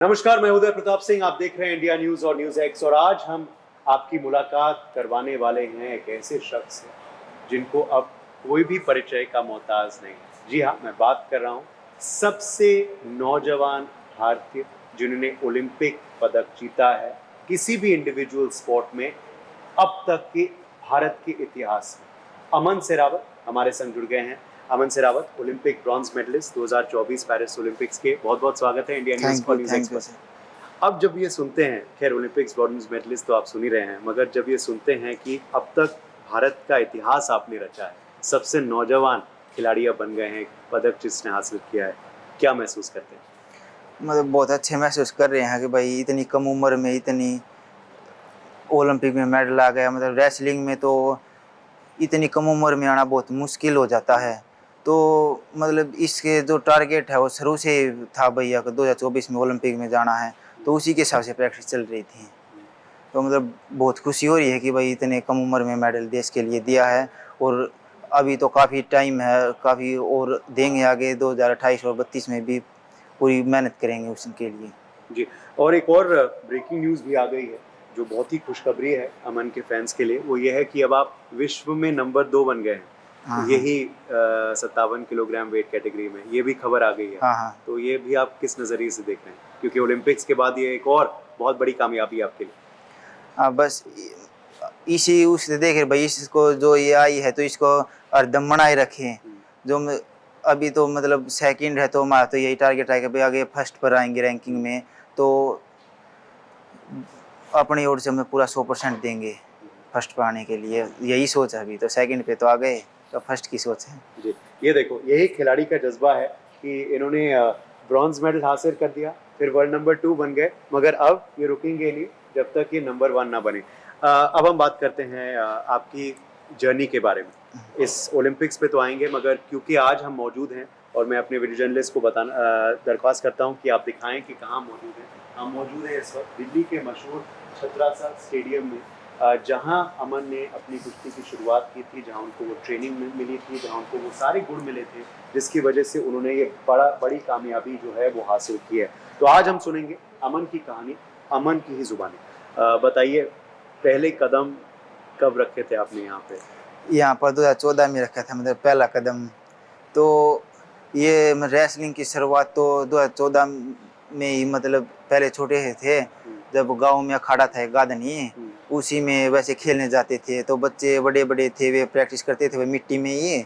नमस्कार, मैं उदय प्रताप सिंह। आप देख रहे हैं इंडिया न्यूज और न्यूज एक्स। और आज हम आपकी मुलाकात करवाने वाले हैं एक ऐसे शख्स से जिनको अब कोई भी परिचय का मोहताज नहीं। जी हाँ, मैं बात कर रहा हूँ सबसे नौजवान भारतीय जिन्होंने ओलंपिक पदक जीता है किसी भी इंडिविजुअल स्पोर्ट में अब तक के भारत के इतिहास में। अमन सेरावत हमारे संग जुड़ गए हैं। Aman Sehrawat, Olympic bronze medallist 2024 Paris Olympics के। बहुत बहुत स्वागत है इंडिया न्यूज और न्यूज एक्स पर। अब जब ये सुनते हैं, खैर ओलंपिक्स ब्रॉन्ज मेडलिस्ट तो आप सुन ही रहे हैं, मगर जब ये सुनते हैं कि अब तक भारत का इतिहास आपने रचा है, सबसे नौजवान खिलाड़ी अब बन गए हैं, पदक जिसने हासिल किया है, क्या महसूस करते हैं? मतलब बहुत अच्छे महसूस कर रहे हैं कि भाई इतनी कम उम्र में इतनी ओलंपिक में मेडल आ गया। मतलब रेसलिंग में तो इतनी कम उम्र में आना बहुत मुश्किल हो जाता है। तो मतलब इसके जो टारगेट है वो शुरू से था भैया को 2024 में ओलंपिक में जाना है, तो उसी के हिसाब से प्रैक्टिस चल रही थी। तो मतलब बहुत खुशी हो रही है कि भाई इतने कम उम्र में मेडल देश के लिए दिया है। और अभी तो काफ़ी टाइम है, काफ़ी और देंगे आगे 2028 और 32 में भी पूरी मेहनत करेंगे उसके लिए। जी, और एक और ब्रेकिंग न्यूज़ भी आ गई है जो बहुत ही खुशखबरी है अमन के फैंस के लिए। वो ये है कि अब आप विश्व में नंबर 2 बन गए हैं। हाँ, यही 57 किलोग्राम वेट कैटेगरी में, ये भी खबर आ गई है। हाँ। तो ये भी आप किस नज़रिए से देख रहे हैं, क्योंकि ओलंपिक्स के बाद ये एक और बहुत बड़ी कामयाबी है आपके लिए? हाँ, बस इसी उससे देखे भाई, इसको जो ये आई है तो इसको हरदम बनाए रखें। जो अभी तो मतलब सेकंड है, तो हमारा तो यही टारगेट है कि भाई आगे फर्स्ट पर आएंगे रैंकिंग में। तो अपनी ओर से हमें पूरा 100% देंगे फर्स्ट पर आने के लिए, यही सोच है। अभी तो सेकंड पे तो आ गए, तो फर्स्ट की सोच है। जी, ये देखो, यही खिलाड़ी का जज्बा है कि इन्होंने ब्रॉन्ज मेडल हासिल कर दिया, फिर वर्ल्ड नंबर 2 बन गए, मगर अब ये रुकेंगे नहीं जब तक ये नंबर 1 ना बने। अब हम बात करते हैं आपकी जर्नी के बारे में। इस ओलंपिक्स पे तो आएंगे, मगर क्योंकि आज हम मौजूद हैं और मैं अपने वीडियो जर्नलिस्ट को बताना दरख्वास्त करता हूँ कि आप दिखाएं कि कहाँ मौजूद हैं। हम मौजूद हैं इस वक्त दिल्ली के मशहूर छत्रसा स्टेडियम में, जहाँ अमन ने अपनी कुश्ती की शुरुआत की थी, जहाँ उनको वो ट्रेनिंग मिली थी, जहाँ उनको वो सारे गुण मिले थे जिसकी वजह से उन्होंने ये बड़ी कामयाबी जो है वो हासिल की है। तो आज हम सुनेंगे अमन की कहानी, अमन की ही जुबानी। बताइए, पहले कदम कब रखे थे आपने यहाँ पे? यहाँ पर 2014 में रखा था, मतलब पहला कदम। तो ये रेसलिंग की शुरुआत तो 2014 में ही, मतलब पहले छोटे थे, जब गांव में अखाड़ा था गादनी, उसी में वैसे खेलने जाते थे। तो बच्चे बड़े बड़े थे, वे प्रैक्टिस करते थे मिट्टी में ही।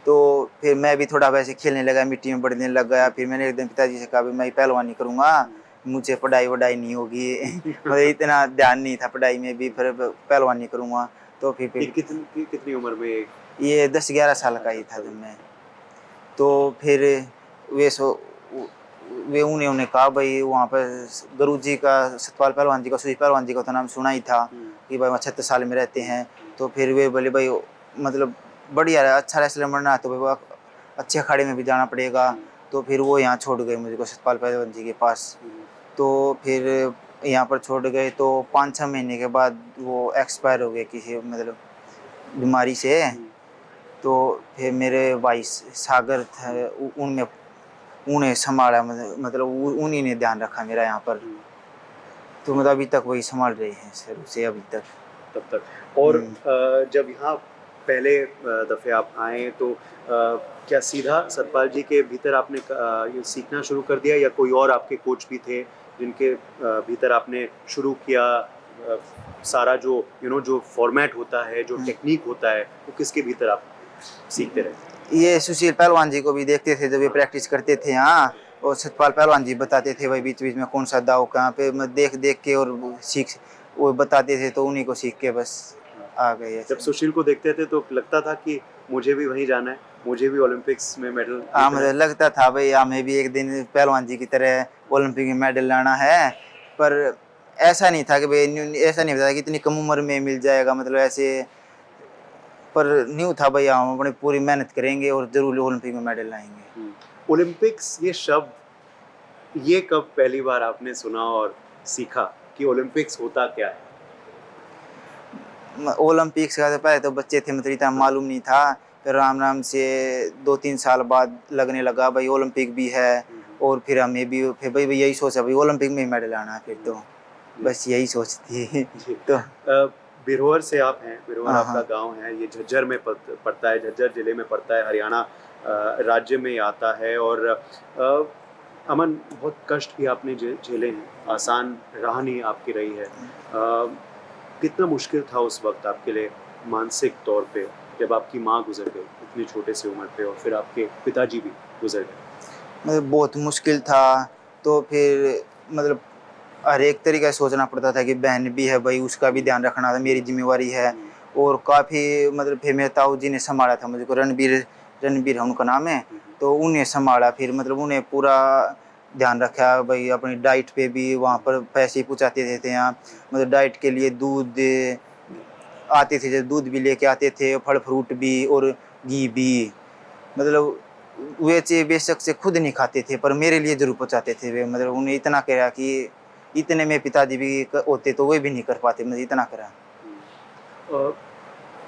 तो फिर मैं भी थोड़ा वैसे खेलने लगा, मिट्टी में बढ़ने लग गया। फिर मैंने एक दिन पिताजी से कहा मैं पहलवानी करूँगा, मुझे पढ़ाई वढ़ाई नहीं होगी। मतलब इतना ध्यान नहीं था पढ़ाई में भी, फिर पहलवानी करूँगा। तो फिर कितनी उम्र में? ये 10-11 साल का ही था जब मैं। तो फिर वे उन्होंने कहा भाई वहाँ पर गुरु जी का, सतपाल पहलवान जी का, सुरेश पहलवान जी का तो नाम सुना ही था कि भाई 76 साल में रहते हैं। तो फिर वे बोले भाई मतलब बढ़िया अच्छा रेसलर बनना है तो भाई अच्छे अखाड़े में भी जाना पड़ेगा। तो फिर वो यहाँ छोड़ गए मुझे को सतपाल पहलवान जी के पास। तो फिर यहाँ पर छोड़ गए, तो 5-6 महीने के बाद वो एक्सपायर हो गए किसी मतलब बीमारी से। तो फिर मेरे भाई सागर थे, उन्हें संभाला, मतलब उन्हीं ने ध्यान रखा मेरा यहाँ पर। तो मतलब अभी तक वही संभाल रहे हैं शुरू से अभी तक, तब तक। और जब यहाँ पहले दफ़े आप आए तो क्या सीधा सतपाल जी के भीतर आपने ये सीखना शुरू कर दिया, या कोई और आपके कोच भी थे जिनके भीतर आपने शुरू किया? सारा जो जो फॉर्मेट होता है, जो टेक्निक होता है, वो किसके भीतर आप सीखते रहे? ये सुशील पहलवान जी को भी देखते थे जब ये प्रैक्टिस करते थे यहाँ, और सतपाल पहलवान जी बताते थे भाई बीच बीच में कौन सा दाव कहाँ पे, मैं देख देख के और वो बताते थे, तो उन्हीं को सीख के बस आ गए। जब सुशील को देखते थे तो लगता था कि मुझे भी वहीं जाना है, मुझे भी ओलंपिक्स में मेडल? हाँ, मुझे लगता था भाई हमें भी एक दिन पहलवान जी की तरह ओलंपिक में मेडल लाना है। पर ऐसा नहीं था कि भाई, ऐसा नहीं था कि इतनी कम उम्र में मिल जाएगा, मतलब ऐसे। पर न्यू था भाई हम अपनी पूरी मेहनत करेंगे और जरूर ओलंपिक में मेडल लाएंगे। ओलंपिक्स ये शब्द, ये कब पहली बार आपने सुना और सीखा कि ओलंपिक्स होता क्या है? ओलंपिक्स का तो पहले तो बच्चे थे, मतलब इतना मालूम नहीं था। फिर राम राम से 2-3 साल बाद लगने लगा भाई ओलंपिक भी है। और फिर हमें भी फिर भाई यही सोचा भाई ओलंपिक में मेडल आना है फिर तो बस यही सोच थी। तो बिरहोर से आप हैं, बिरहोर हाँ, आपका हाँ। गांव है, ये झज्जर में पड़ता है, झज्जर जिले में पड़ता है, हरियाणा राज्य में आता है। और अमन, बहुत कष्ट भी आपने झेले हैं, आसान राह नहीं आपकी रही है। कितना मुश्किल था उस वक्त आपके लिए मानसिक तौर पे जब आपकी माँ गुजर गई इतनी छोटे से उम्र पे, और फिर आपके पिताजी भी गुजर गए? मतलब बहुत मुश्किल था। तो फिर मतलब हर एक तरीका से सोचना पड़ता था कि बहन भी है भाई, उसका भी ध्यान रखना था, मेरी जिम्मेवारी है। और काफ़ी मतलब फिर मेरे ताऊ जी ने संभाला था मुझको, रणबीर रणबीर है उनका नाम है। तो उन्हें संभाला, फिर मतलब उन्हें पूरा ध्यान रखा भाई, अपनी डाइट पे भी वहाँ पर पैसे पहुँचाते थे यहाँ, मतलब डाइट के लिए दूध आते थे, जैसे दूध भी लेके आते थे, फल फ्रूट भी और घी भी। मतलब वे चे बेशक से खुद नहीं खाते थे पर मेरे लिए जरूर पहुँचाते थे वे, मतलब उन्हें इतना करा कि इतने में पिताजी भी होते तो वे भी नहीं कर पाते, मतलब इतना करा। और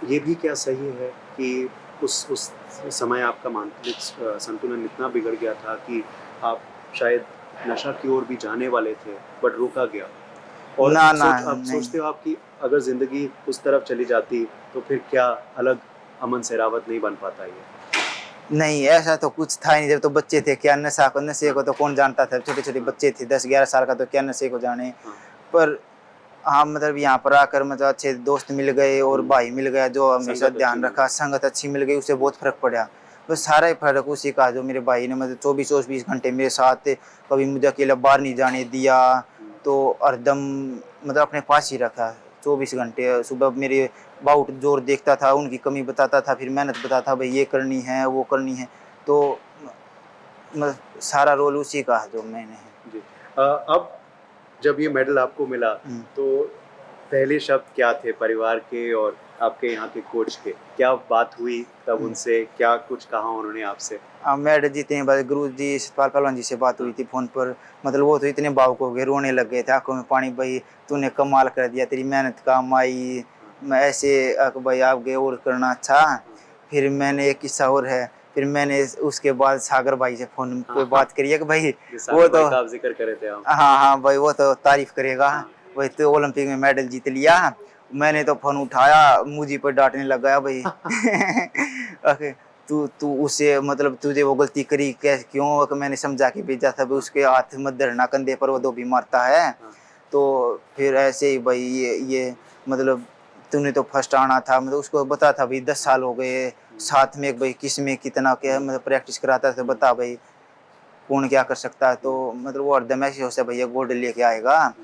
ये भी क्या सही है कि उस समय आपका मानसिक संतुलन इतना बिगड़ गया था कि आप शायद नशा की ओर भी जाने वाले थे बट रोका गया? और ना ना आप नहीं सोचते हो आपकी अगर जिंदगी उस तरफ चली जाती तो फिर क्या अलग अमन सेरावत नहीं बन पाता ये? नहीं, ऐसा तो कुछ था ही नहीं, जब तो बच्चे थे क्या नशे को तो कौन जानता था, छोटे छोटे बच्चे थे 10-11 साल का, तो क्या नशे को जाने। पर हाँ मतलब यहाँ पर आकर मतलब अच्छे दोस्त मिल गए और भाई मिल गया जो हमेशा संगत अच्छी ध्यान मिल रखा, संगत अच्छी मिल गई, उससे बहुत फर्क पड़ा। बस सारा ही फर्क उसी का, जो मेरे भाई ने मतलब 24-24 घंटे मेरे साथ थे, कभी मुझे अकेला बाहर नहीं जाने दिया, तो हरदम मतलब अपने पास ही रखा 24 घंटे। सुबह मेरे बाउट जोर देखता था, उनकी कमी बताता था, फिर मेहनत बताता भाई ये करनी है वो करनी है, तो मतलब सारा रोल उसी का है जो मैंने है। जी। अब जब ये मेडल आपको मिला तो पहले शब्द क्या थे परिवार के और आपके यहाँ के कोच के? क्या बात हुई तब उनसे, क्या कुछ कहा उन्होंने आपसे? मैडम जी थे बस, गुरु जी सतपाल पहलवान जी से बात हुई थी फ़ोन पर, मतलब वो तो इतने भावुक हो गए, रोने लग गए थे, आंखों में पानी, भाई तूने कमाल कर दिया, तेरी मेहनत काम आई, मैं ऐसे भाई आगे और करना अच्छा। फिर मैंने एक किस्सा और है, फिर मैंने उसके बाद सागर भाई से फ़ोन पे बात करी है कि भाई वो सागर भाई तो का आप जिक्र कर रहे थे आप। हाँ हाँ भाई वो तो तारीफ करेगा, वही तो ओलंपिक में मेडल जीत लिया। मैंने तो फोन उठाया, मुझे पर डांटने लग गया भाई। अखे, तू तू उसे मतलब तुझे वो गलती करी कैसे क्यों, कि मैंने समझा के भेजा था भाई, उसके हाथ मत धरना कंधे पर, वो दो भी मारता है। तो फिर ऐसे ही भाई ये मतलब तूने तो फर्स्ट आना था, मतलब उसको बता था भाई 10 साल हो गए साथ में, भाई किस में कितना क्या मतलब प्रैक्टिस कराता था, बता भाई कौन क्या कर सकता है। तो मतलब वो हरदम ऐसे सोचता भैया गोल्ड लेके आएगा।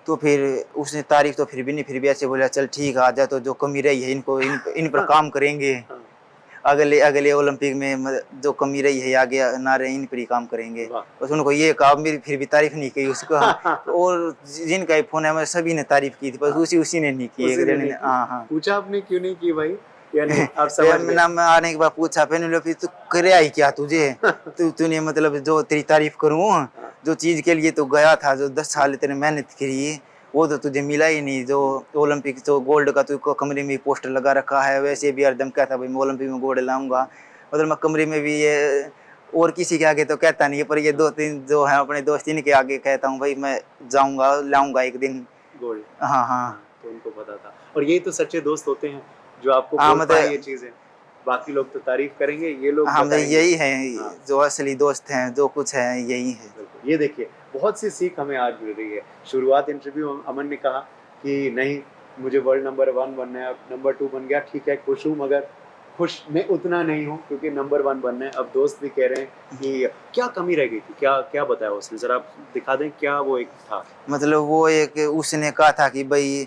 तो फिर उसने तारीफ तो फिर भी नहीं, फिर भी ऐसे बोला चल ठीक है आजा, तो जो कमी रही है इनको इन पर काम करेंगे, अगले अगले ओलंपिक में जो कमी रही है आगे ना रहे इन पर ही काम करेंगे। बस उनको ये कहा, मेरी फिर भी तारीफ नहीं की उसको। और जिनका फोन है मैं सभी ने तारीफ की थी, बस उसी ने नहीं की। हाँ हाँ पूछा आपने क्यों नहीं की भाई, या नहीं आप समझ गए? मैं आने के बाद पूछा, फिर फिर तू करे ही क्या तुझे, तूने मतलब जो तेरी तारीफ करूँ, जो चीज के लिए तो गया था, जो 10 साल तेने मेहनत करी, वो तो तुझे मिला ही नहीं। जो ओलंपिक तो गोल्ड का तू कमरे में पोस्टर लगा रखा है, वैसे भी हरदम कहता भाई मैं ओलंपिक में गोल्ड लाऊंगा, मतलब मैं कमरे में भी ये और किसी के आगे तो कहता नहीं है, पर ये 2-3 जो है अपने दोस्त इनके आगे कहता हूँ भाई मैं जाऊंगा लाऊंगा एक दिन गोल्ड। हाँ हाँ तो उनको पता था, और यही तो सच्चे दोस्त होते हैं जो आपको हाँ बोल पाए ये मतलब चीजें। बाकी लोग तो तारीफ करेंगे, ये लोग हाँ मतलब बताएंगे। यही है हाँ। जो असली दोस्त हैं, जो कुछ है यही है। बिल्कुल, ये देखिए बहुत सी सीख हमें आज मिल रही है। शुरुआत इंटरव्यू अमन ने कहा कि नहीं मुझे वर्ल्ड नंबर 1 बनना है, अब नंबर 2 बन गया, ठीक है खुश हूँ, मगर खुश मैं उतना नहीं हूँ क्योंकि नंबर 1 बनना है। अब दोस्त भी कह रहे हैं कि क्या कमी रह गई थी, क्या क्या बताया उसने, जरा आप दिखा दें क्या वो एक था। मतलब वो एक उसने कहा था कि भाई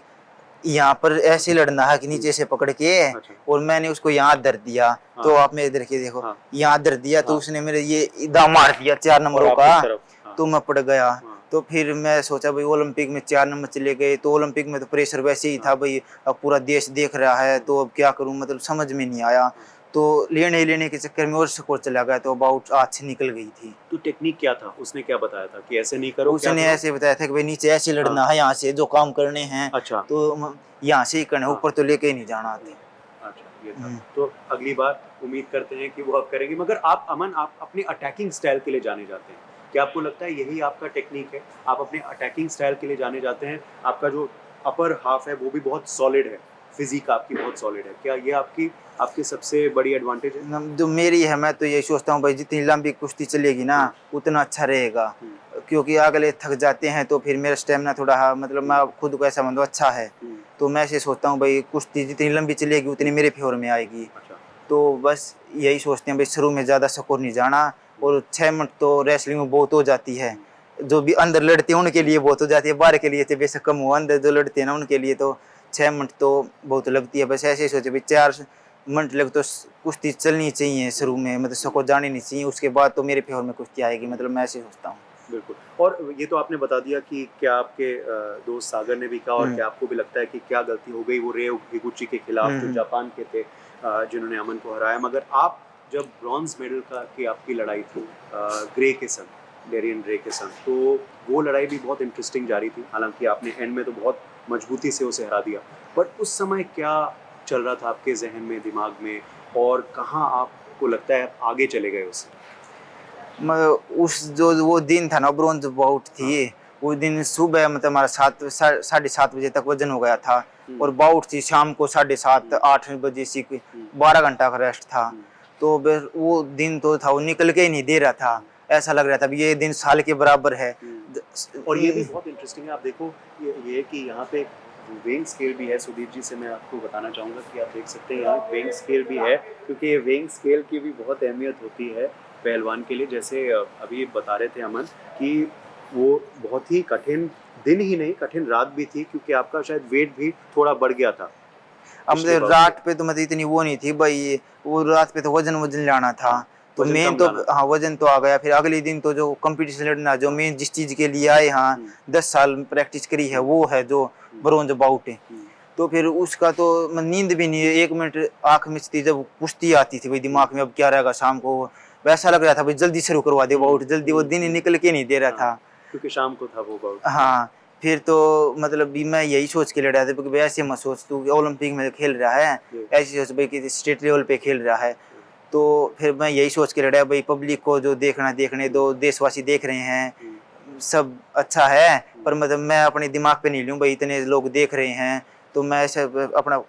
यहाँ पर ऐसे लड़ना है कि नीचे से पकड़ के, अच्छा। और मैंने उसको यहाँ धर दिया। हाँ। तो आप मेरे इधर के देखो, हाँ। यहाँ धर दिया तो हाँ। उसने मेरे ये दाम मार दिया 4 नंबरों आप का, इस तरफ। हाँ। तो मैं पड़ गया। हाँ। तो फिर मैं सोचा भाई ओलंपिक में 4 नंबर चले गए, तो ओलंपिक में तो प्रेशर वैसे ही था भाई, अब पूरा देश देख रहा है, तो अब क्या करूं, मतलब समझ में नहीं आया। तो लेने के चक्कर में और स्कोर चला गया, तो अबाउट हाथ से निकल गई थी। तो टेक्निक क्या था, उसने क्या बताया था कि ऐसे नहीं करो, क्या उसने करो? ऐसे बताया था कि भाई नीचे ऐसे लड़ना है, यहाँ से जो काम करने हैं अच्छा। तो यहाँ से ही करना, ऊपर तो लेके ही नहीं जाना थे। अच्छा ये था। तो अगली बार उम्मीद करते हैं कि वो अब करेंगे, मगर आप अमन आप अपने अटैकिंग स्टाइल के लिए जाने जाते हैं, क्या आपको लगता है यही आपका टेक्निक है? आप अपने अटैकिंग स्टाइल के लिए जाने जाते हैं, आपका जो अपर हाफ है वो भी बहुत सॉलिड है, फिज़िक आपकी बहुत सॉलिड है। क्या ये आपकी आपकी सबसे बड़ी एडवांटेज है? जो मेरी है, मैं तो यही सोचता हूँ भाई जितनी लंबी कुश्ती चलेगी ना उतना अच्छा रहेगा, हुँ, क्योंकि अगले थक जाते हैं तो फिर मेरा स्टेमिना थोड़ा मतलब मैं खुद को ऐसा मानता हूँ अच्छा है। हुँ, तो मैं ऐसे सोचता हूँ भाई कुश्ती जितनी लंबी चलेगी उतनी मेरे फेवर में आएगी। अच्छा। तो बस यही सोचते हैं भाई शुरू में ज़्यादा स्कोर नहीं जाना, और 6 मिनट तो रेसलिंग में बहुत हो जाती है। जो भी अंदर लड़ते हैं उनके लिए बहुत हो जाती है, बाहर के लिए तो बेशक कम हो, अंदर जो लड़ते हैं ना उनके लिए तो 6 मिनट तो बहुत लगती है। बस ऐसे ही सोचे भाई 4 मिनट लग तो कुश्ती चलनी चाहिए शुरू में, मतलब स्कोर जानी नहीं चाहिए, उसके बाद तो मेरे फेवर में कुश्ती आएगी, मतलब मैं ऐसे सोचता हूँ। बिल्कुल। और ये तो आपने बता दिया कि क्या आपके दोस्त सागर ने भी कहा और क्या आपको भी लगता है कि क्या गलती हो गई वो रे हिगुची के खिलाफ जो जापान के थे, जिन्होंने अमन को हराया। मगर आप जब ब्रॉन्ज मेडल का की आपकी लड़ाई थी ग्रे के संग, डेरियन ग्रे के संग, तो वो लड़ाई भी बहुत इंटरेस्टिंग जा रही थी। हालांकि आपने एंड में तो बहुत मजबूती से उसे हरा दिया, बट उस समय क्या चल रहा था आपके जहन में, दिमाग में, और कहाँ आपको लगता है आप आगे चले गए उससे? मैं उस जो वो दिन था ना ब्रोंज बाउट थी, उस दिन सुबह मतलब हमारा 7 साढ़े 7 बजे तक वजन हो गया था, और बाउट थी शाम को 7:30 8 बजे से, 12 घंटा का रेस्ट था। तो फिर वो दिन तो था वो निकल के ही नहीं दे रहा था, ऐसा लग रहा था ये दिन साल के बराबर है। और ये भी बहुत इंटरेस्टिंग है। आप देखो ये कि यहाँ पे वेइंग स्केल भी है। सुदीप जी से मैं आपको बताना चाहूँगा कि आप देख सकते हैं यहाँ वेइंग स्केल भी है, क्योंकि ये वेइंग स्केल की भी बहुत अहमियत होती है पहलवान के लिए। जैसे अभी बता रहे थे अमन कि वो बहुत ही कठिन दिन ही नहीं, कठिन रात भी थी, क्योंकि आपका शायद वेट भी थोड़ा बढ़ गया था अब पिछले बार से। रात पे तो मतलब इतनी वो नहीं थी भाई, वो रात पे तो वजन वजन लाना था, तो वजन मेन कम तो लाना था। हाँ वजन तो आ गया। फिर अगले दिन तो जो कंपटीशन लड़ना, जो मेन जिस चीज के लिए आए, हाँ 10 साल प्रैक्टिस करी है, वो है जो ब्रोंज बाउट है। तो फिर उसका तो नींद भी नहीं है, 1 मिनट आंख मिचती जब कुश्ती आती थी भाई दिमाग में अब क्या रहेगा शाम को, वैसा लग रहा था भाई जल्दी शुरू करवा दे बाउट जल्दी, वो दिन ही निकल के नहीं दे रहा था। क्योंकि शाम को था वो बाउट। हाँ फिर तो मतलब भी मैं यही सोच के लड़ा था कि भाई ऐसे मत सोच तू कि ओलंपिक में खेल रहा है, ऐसे सोच भाई कि स्टेट लेवल पे खेल रहा है। तो फिर मैं यही सोच के लड़ा भाई पब्लिक को जो देखना देखने दो, देशवासी देख रहे हैं, सब अच्छा है, पर मतलब मैं अपने दिमाग पे नहीं लूँ भाई इतने लोग देख रहे हैं, तो मैं ऐसे अपना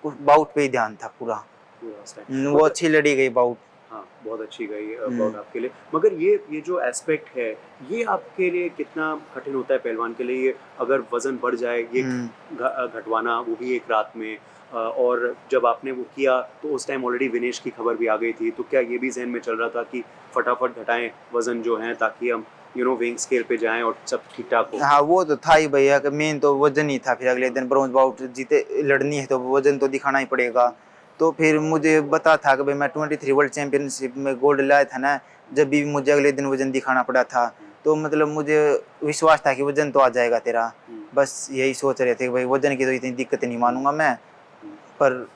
बाउट पे ही ध्यान था पूरा। वो अच्छी लड़ी गई बाउट। हाँ, बहुत अच्छी गई बाउट आपके लिए। मगर ये जो एस्पेक्ट है, ये आपके लिए कितना कठिन होता है पहलवान के लिए? ये अगर वज़न बढ़ जाए, ये घटवाना, वो भी एक रात में, और जब आपने वो किया तो उस टाइम ऑलरेडी विनेश की खबर भी आ गई थी, तो क्या ये भी ज़हन में चल रहा था कि फटाफट घटाएँ वज़न जो हैं, ताकि हम वेइंग स्केल पे जाएँ और सब ठीक-ठाक हो? हाँ वो तो था ही भैया कि मेन तो वजन ही था, फिर अगले दिन ब्रॉन्ज बाउट जीते लड़नी है तो वजन तो दिखाना ही पड़ेगा। तो फिर मुझे पता था कि भाई मैं 23 वर्ल्ड चैंपियनशिप में गोल्ड लाया था ना, जब भी मुझे अगले दिन वजन दिखाना पड़ा था, तो मतलब मुझे विश्वास था कि वजन तो आ जाएगा तेरा। बस यही सोच रहे थे कि भाई वजन की तो इतनी दिक्कत नहीं मानूंगा मैं, पर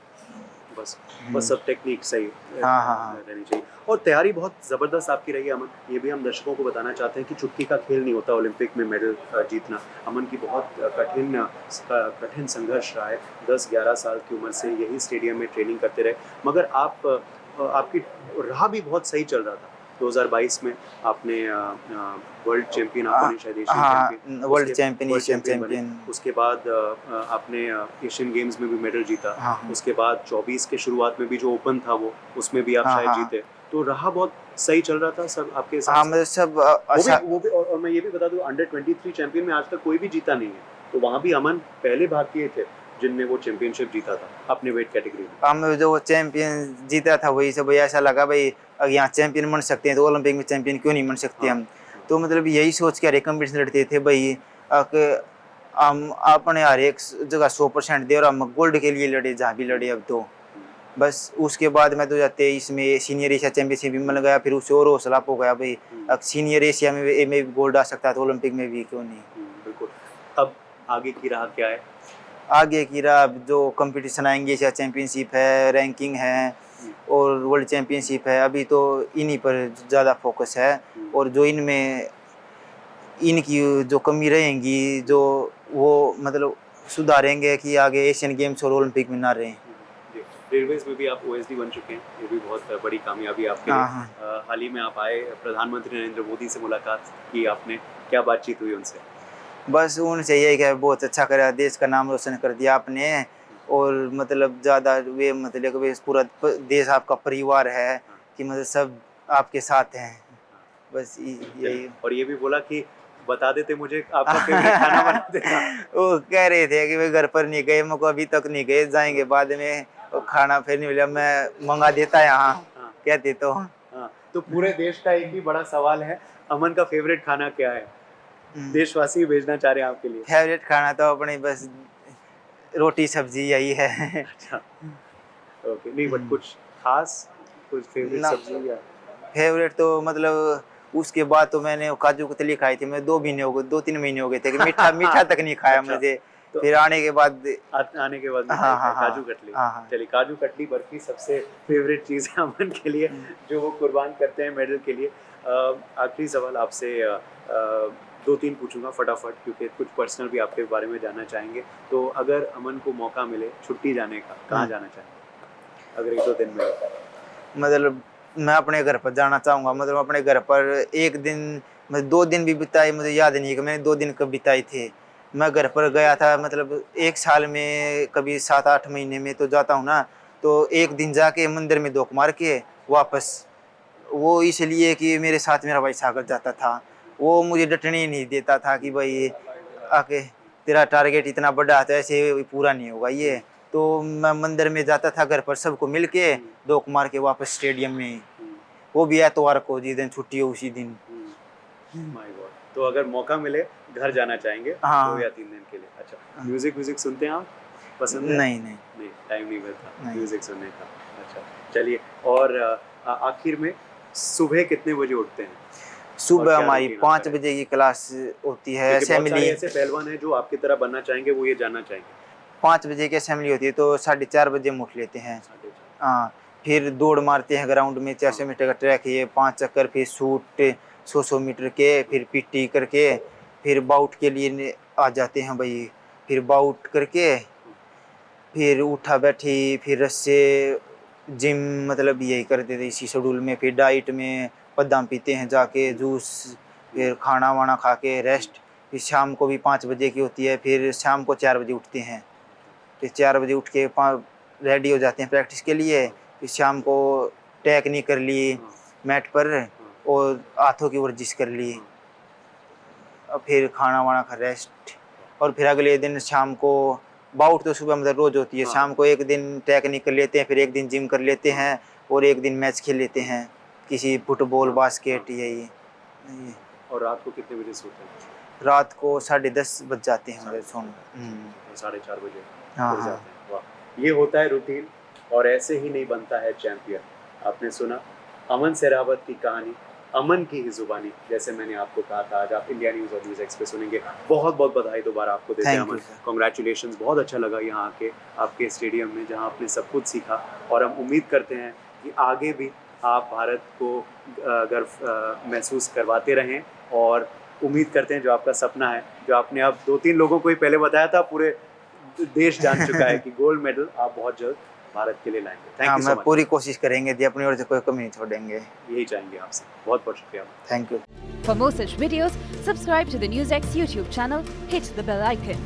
बस सब टेक्निक सही हाँ हाँ रहनी चाहिए। और तैयारी बहुत ज़बरदस्त आपकी रही है अमन। ये भी हम दर्शकों को बताना चाहते हैं कि चुटकी का खेल नहीं होता ओलंपिक में मेडल जीतना। अमन की बहुत कठिन संघर्ष रहा है। 10-11 साल की उम्र से यही स्टेडियम में ट्रेनिंग करते रहे। मगर आपकी राह भी बहुत सही चल रहा था। 2022 में आपने वर्ल्ड चैंपियन, आप बने शायद एशियन हाँ champion, world champion world Asian champion बने। चैंपियन। उसके बाद आपने एशियन गेम्स में भी मेडल जीता। हाँ उसके बाद 24 के शुरुआत में भी जो ओपन था वो, उसमें भी आप हाँ शायद हाँ जीते। तो रहा बहुत सही चल रहा था सब आपके हिसाब हाँ से? मतलब सब वो भी और मैं ये भी बता दूं, अंडर 23 चैंपियन में आज तक कोई भी जीता नहीं है। तो वहाँ भी अमन पहले भारतीय थे जिनने वो चैंपियनशिप जीता था अपने वेट कैटेगरी में। हम जो चैंपियन जीता था वही सब ऐसा लगा भाई अगर यहाँ चैंपियन बन सकते हैं तो ओलंपिक में चैंपियन क्यों नहीं बन सकते हम। तो मतलब यही सोच के हर एक कम्पिटिशन लड़ते थे भाई हम अपने हर एक जगह 100% दे, और हम गोल्ड के लिए लड़े जहाँ भी लड़े। अब तो बस उसके बाद मैं 2023 में सीनियर एशिया चैंपियनशिप भी मिल गया, फिर उससे और हौसला हो गया भाई अब सीनियर एशिया में भी गोल्ड आ सकता है तो ओलंपिक में भी क्यों नहीं। बिल्कुल। अब आगे की राह क्या है? आगे की राह जो कंपटीशन आएंगे, एशिया चैंपियनशिप है, रैंकिंग है और वर्ल्ड चैंपियनशिप है, अभी तो इन्हीं पर ज़्यादा फोकस है। और जो इनमें इनकी जो कमी रहेंगी जो वो मतलब सुधारेंगे कि आगे एशियन गेम्स और ओलंपिक में ना रहें। रेलवेज में भी आप ओएसडी बन चुके हैं, ये भी बहुत बड़ी कामयाबी आपके हाँ, लिए। हाल ही में आप आए, प्रधानमंत्री नरेंद्र मोदी से मुलाकात की आपने, क्या बातचीत हुई उनसे? बस उनसे यही कि बहुत अच्छा करा, देश का नाम रोशन कर दिया आपने, और मतलब ज़्यादा वे मतलब कि वे पूरा देश आपका परिवार है, कि मतलब सब आपके साथ हैं, बस यही। और ये भी बोला कि बता देते मुझे आपका फेवरेट खाना बना देता। वो कह रहे थे कि वे घर पर नहीं गए, मुझको अभी तक नहीं गए, जाएंगे बाद में, वो खाना फिर नहीं मिला, मैं मंगा देता यहाँ, हाँ। कहते तो। हाँ, तो पूरे देश का एक ही बड़ा सवाल है, अमन का फेवरेट खाना क्या है? देशवासी भेजना चाह रहे हैं आपके लिए। फेवरेट खाना तो अपनी बस रोटी सब्जी यही है। अच्छा, ओके, नहीं बट कुछ खास, कुछ फेवरेट ना। सब्जी या? फेवरेट तो मतलब उसके बाद तो मैंने काजू कतली खाई थी, मैं 2 महीने हो गए थे कि मीठा तक नहीं खाया अच्छा, मुझे। तो फिर आने के बाद आने के बाद में हाँ, हाँ, काजू कतली। हाँ। चलिए, काजू कतली बर्फी सबसे फेवरेट चीज़ है अमन के लिए, जो वो कुर्बान करते हैं मेडल के लिए। आखिरी सवाल आपसे 2-3 पूछूंगा फटाफट, क्योंकि कुछ पर्सनल भी आपके बारे में जानना चाहेंगे। तो अगर अमन को मौका मिले छुट्टी जाने का, कहाँ जाना चाहेंगे अगर 1-2 दिन में? मतलब मैं अपने घर पर जाना चाहूँगा, मतलब अपने घर पर एक दिन, मतलब 2 दिन भी बिताए, मुझे याद नहीं कि मैंने 2 दिन कब बिताए थे। मैं घर पर गया था, मतलब 1 साल में कभी 7-8 महीने में तो जाता हूँ ना, तो एक दिन जाके मंदिर में धोख मार के वापस। वो इसलिए कि मेरे साथ मेरा भाई सागर जाता था, वो मुझे डटने ही नहीं देता था कि भाई आके तेरा टारगेट इतना बड़ा है तो ऐसे पूरा नहीं होगा ये। तो मैं मंदिर में जाता था घर पर सबको मिल के, धोख मार के वापस स्टेडियम में, वो भी एतवार को, जिस दिन छुट्टी हो उसी दिन। माय गॉड, तो अगर मौका मिले घर जाना चाहेंगे 2 या 3 दिन के लिए? अच्छा, म्यूजिक सुनते हैं आप? पसंद है? नहीं, टाइम नहीं मिलता म्यूजिक सुनने का। अच्छा, चलिए, और आखिर में सुबह कितने बजे उठते हैं? सुबह हमारी 5 बजे की क्लास होती है, असेंबली। ऐसे पहलवान हैं जो आपकी तरह बनना चाहेंगे, वो ये जानना चाहेंगे। 5 बजे की असेंबली होती है, तो 4:30 बजे हम उठ लेते हैं। 4:30। हाँ, फिर दौड़ मारते हैं ग्राउंड में, 400 मीटर का ट्रैक है, 5 चक्कर, फिर शूट 100 मीटर के, फिर पीटी करके, फिर बाउट के लिए आ जाते हैं भाई। फिर बाउट करके फिर उठा बैठी, फिर रस्से, जिम, मतलब यही करते थे इसी शेड्यूल में। फिर डाइट में बादाम पीते हैं जाके, जूस, फिर खाना वाना खा के रेस्ट। फिर शाम को भी 5 बजे की होती है, फिर शाम को 4 बजे उठते हैं। फिर 4 बजे उठ के रेडी हो जाते हैं प्रैक्टिस के लिए। फिर शाम को टेक्निक कर ली मैट पर, और हाथों की वर्जिश कर ली, और फिर खाना वाना खा रेस्ट। और फिर अगले दिन शाम को बाउट तो सुबह मतलब रोज होती है, शाम को एक दिन टेक्निक कर लेते हैं, फिर एक दिन जिम कर लेते हैं, और एक दिन मैच खेल लेते हैं, किसी फुटबॉल, बास्केट, यही। और रात को कितने बजे सोते हैं? रात को 10:30 बज जाते हैं हमारे सोने। 4:30 बजे हाँ, सो जाते हैं। वाह, ये होता है रूटीन, और ऐसे ही नहीं बनता है चैंपियन। आपने सुना अमन सहरावत की कहानी, अमन की ही जुबानी, जैसे मैंने आपको कहा था। आज आप इंडिया न्यूज़ और न्यूज़ एक्स पे सुनेंगे। बहुत बहुत बधाई दोबारा आपको देते हैं अमन, कॉन्ग्रेचुलेशंस। बहुत अच्छा लगा यहाँ आके आपके स्टेडियम में, जहाँ आपने सब कुछ सीखा, और हम उम्मीद करते हैं कि आगे भी आप भारत को गर्व महसूस करवाते रहें। और उम्मीद करते हैं जो आपका सपना है, जो आपने अब 2-3 लोगों को ही पहले बताया था, पूरे देश जान चुका है कि गोल्ड मेडल आप बहुत जल्द भारत के लिए लाएंगे। Thank you so much. पूरी कोशिश करेंगे, अपनी ओर से कोई कमी नहीं छोड़ेंगे। यही चाहेंगे आपसे। बहुत बहुत शुक्रिया। Thank you. For more such videos, subscribe to the NewsX YouTube channel, hit the bell icon.